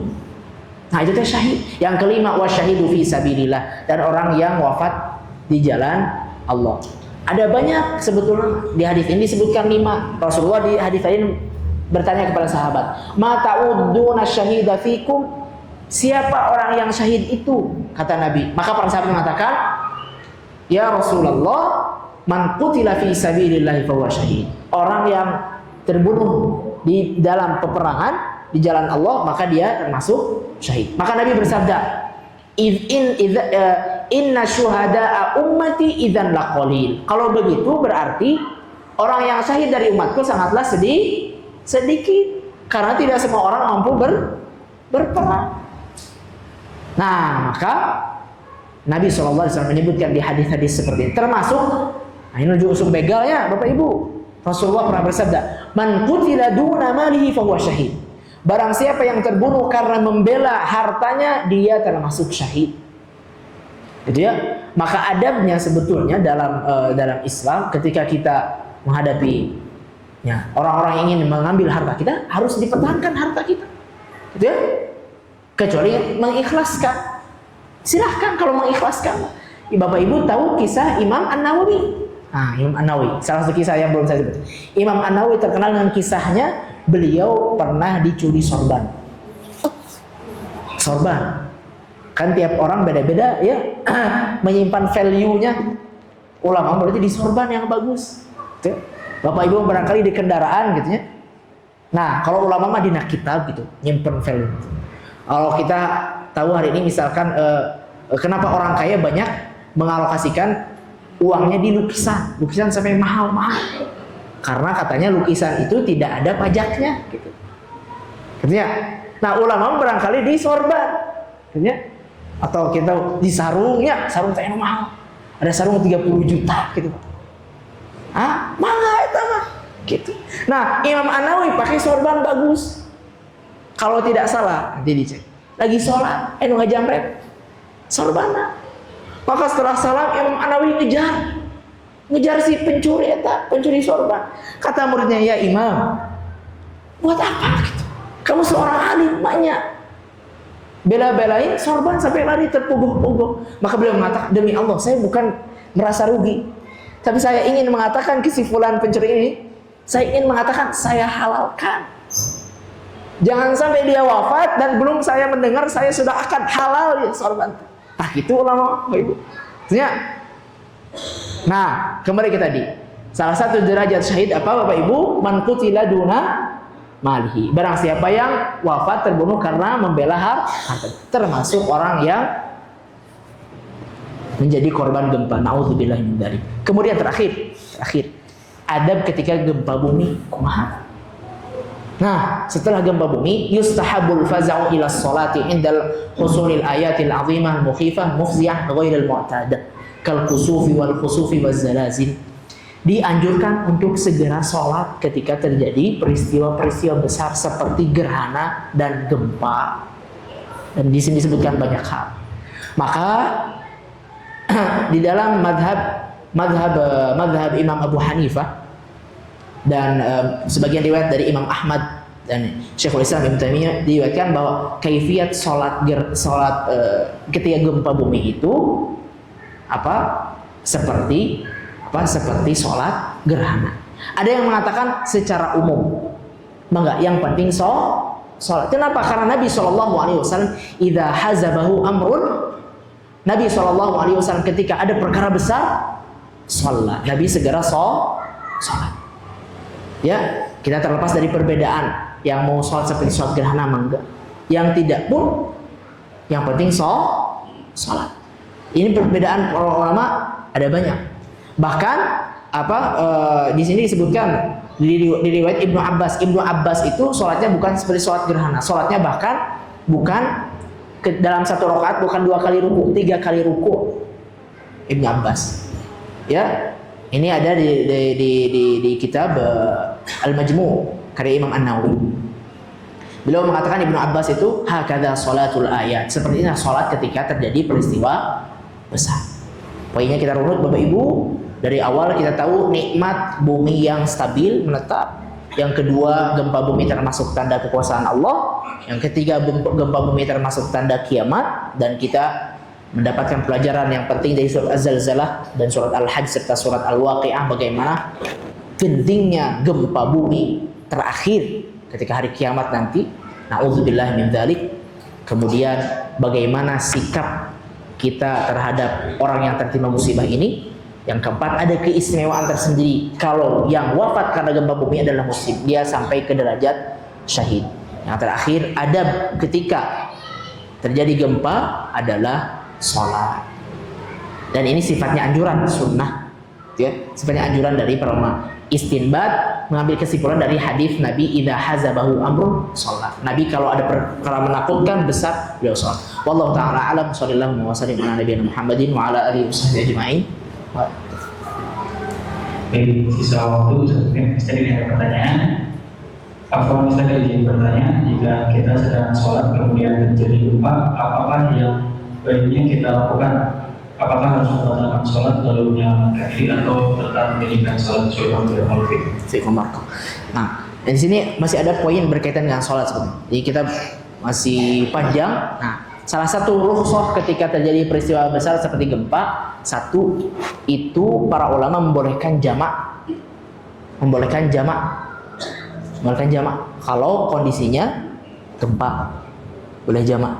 Nah, itu syahid. Yang kelima wasyahidu fi sabilillah, dan orang yang wafat di jalan Allah. Ada banyak sebetulnya di hadis ini disebutkan 5. Rasulullah di hadis lain bertanya kepada sahabat, "Ma ta'udduna syahida fikum?" Siapa orang yang syahid itu? Kata Nabi. Maka para sahabat mengatakan, "Ya Rasulullah, man qutila fi sabilillah fahuwa syahid." Orang yang terbunuh di dalam peperangan di jalan Allah, maka dia termasuk syahid. Maka Nabi bersabda, "Inna syuhada'a ummati idzan laqalil." Kalau begitu berarti orang yang syahid dari umatku sangatlah sedikit, karena tidak semua orang mampu berperang. Nah, maka Nabi SAW menyebutkan di hadis-hadis seperti ini, termasuk ini ujung begalnya, Bapak Ibu. Rasulullah pernah bersabda, "Man qutila duna malihi fahuwa syahid." Barang siapa yang terbunuh karena membela hartanya, dia termasuk syahid. Gitu ya. Maka adabnya sebetulnya dalam Islam, ketika kita menghadapi orang-orang yang ingin mengambil harta kita, harus dipertahankan harta kita. Gitu ya? Kecuali mengikhlaskan. Silahkan kalau mengikhlaskan. Bapak Ibu tahu kisah Imam An-Nawawi. Imam An-Nawawi, salah satu kisah yang belum saya sebut. Imam An-Nawawi terkenal dengan kisahnya, beliau pernah dicuri sorban. Sorban. Kan tiap orang beda-beda ya, menyimpan value-nya. Ulama berarti di sorban yang bagus. Gitu. Bapak Ibu barangkali di kendaraan gitu ya. Nah, kalau ulama mah dina kitab gitu, nyimpen value. Kalau kita tahu hari ini misalkan kenapa orang kaya banyak mengalokasikan uangnya di lukisan, lukisan sampai mahal-mahal. Karena katanya lukisan itu tidak ada pajaknya gitu. Katanya, nah ulama barangkali di sorban, katanya, atau kita di sarung, ya sarung teh mahal. Ada sarung 30 juta gitu. Ah, mangga eta mah. Gitu. Nah, Imam An-Nawawi pakai sorban bagus. Kalau tidak salah, nanti dicek. Lagi sholat, ngajamret sorbanna. Maka setelah salam, Imam An-Nawawi ngejar si pencuri pencuri sorban. Kata muridnya, ya Imam, buat apa gitu? Kamu seorang alim banyak. Bela-belain sorban sampai lari terpuguh-puguh. Maka beliau mengatakan, demi Allah, saya bukan merasa rugi. Tapi saya ingin mengatakan kesimpulan pencuri ini, saya ingin mengatakan saya halalkan. Jangan sampai dia wafat dan belum saya mendengar saya sudah akan halal ya sorban. Nah gitu ulama Bapak Ibu. Nah kembali ke tadi. Salah satu derajat syahid apa Bapak Ibu? Man qutila duna malihi. Barang siapa yang wafat terbunuh karena membela harta. Termasuk orang yang menjadi korban gempa. Nauzubillah min dzalik. Kemudian terakhir adab ketika gempa bumi kumaha. Nah, setelah gempa bumi yustahabul faza'u ila sholati indal husulil ayatil azimah mukhifah mufziyah ghairil mu'tada kal kusufi wal khusufi waz zalazil. Dianjurkan untuk segera sholat ketika terjadi peristiwa-peristiwa besar seperti gerhana dan gempa. Dan di sini disebutkan banyak hal. Maka di dalam madhab Imam Abu Hanifah dan sebagian riwayat dari Imam Ahmad dan Syekhul Islam Ibnu Taimiyah diriwayatkan bahwa kaifiyat sholat ketika gempa bumi itu seperti sholat gerhana. Ada yang mengatakan secara umum, enggak, yang penting sholat. Kenapa? Karena Nabi SAW idza hazabahu amrun, Nabi SAW ketika ada perkara besar, sholat. Nabi segera sholat. Ya, kita terlepas dari perbedaan yang mau sholat seperti sholat gerhana enggak, yang tidak pun, yang penting sholat. Ini perbedaan para ulama ada banyak. Bahkan di sini disebutkan di riwayat Ibnu Abbas itu sholatnya bukan seperti sholat gerhana, sholatnya bahkan bukan dalam satu rakaat, bukan 2 kali ruku, 3 kali ruku. Ibnu Abbas. Ya. Ini ada di kitab Al-Majmu' karya Imam An-Nawawi. Beliau mengatakan Ibnu Abbas itu hakadha sholatul ayat. Seperti ini sholat ketika terjadi peristiwa besar. Poinnya kita runut Bapak Ibu. Dari awal kita tahu nikmat bumi yang stabil menetap. Yang kedua, gempa bumi termasuk tanda kekuasaan Allah. Yang ketiga, gempa bumi termasuk tanda kiamat. Dan kita mendapatkan pelajaran yang penting dari surat Az-Zalzalah dan surat Al-Hajj serta surat Al-Waqi'ah, bagaimana gentingnya gempa bumi terakhir ketika hari kiamat nanti. Na'udzubillah min dzalik. Kemudian bagaimana sikap kita terhadap orang yang tertimpa musibah ini. Yang keempat, ada keistimewaan tersendiri kalau yang wafat karena gempa bumi adalah muslim, dia sampai ke derajat syahid. Yang terakhir, adab ketika terjadi gempa adalah sholat. Dan ini sifatnya anjuran sunnah, ya, sifatnya anjuran dari para ulama. Istinbat mengambil kesimpulan dari hadis Nabi idza hazabahu amrun sholat. Nabi kalau ada perkara menakutkan besar, beliau sholat. Wallahu taala alam. Shallallahu wa sallim ala nabiyina Muhammadin wa ala alihi washabbihi ajma'in. Baik, sisa waktu tadi ada pertanyaan. Apa misalnya izin bertanya, jika kita sedang sholat kemudian terjadi gempa, apakah yang baiknya kita lakukan? Apakah harus membatalkan sholat lalu menyalakan kaki atau tetap menjadikan sholat sesuai dengan al-fiqh? Nah, di sini masih ada poin berkaitan dengan sholat sebenarnya. Jadi kita masih panjang. Nah, salah satu rukhsah ketika terjadi peristiwa besar seperti gempa, satu itu para ulama membolehkan jamak. Membolehkan jamak kalau kondisinya gempa, boleh jamak.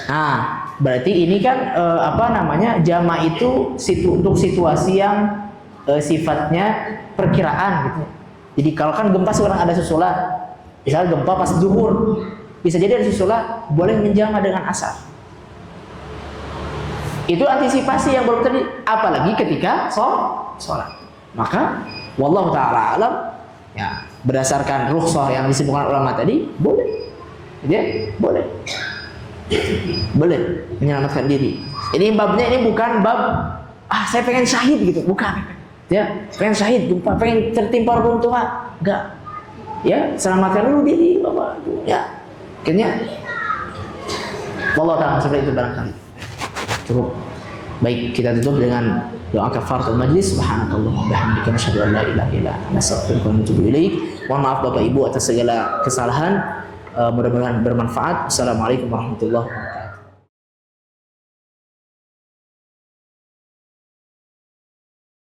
Nah, berarti ini kan jamak itu untuk situasi yang sifatnya perkiraan gitu. Jadi kalau kan gempa sekarang ada susulan, misalnya gempa pas zuhur, bisa jadi ada susulan, boleh menjama dengan asar. Itu antisipasi yang belum terjadi, apalagi ketika sholat. Maka wallahu taala alam, ya berdasarkan rukhsah yang disebutkan ulama tadi, boleh, ya boleh menyelamatkan diri. Ini babnya ini bukan bab saya pengen syahid gitu, bukan. Ya, pengen syahid, gempa, pengen tertimpa runtuhan, enggak. Ya, selamatkan dulu diri, Bapak. Ya, akhirnya wallahu ta'ala seperti itu barangkali. Cukup. Baik, kita tutup dengan doa kafaratul majlis. Subhanakallahumma wa bihamdika asyhadu an la ilaha illa anta astaghfiruka wa atubu ilaik. Mohon maaf Bapak Ibu atas segala kesalahan. Mudah-mudahan bermanfaat. Assalamualaikum warahmatullahi wabarakatuh.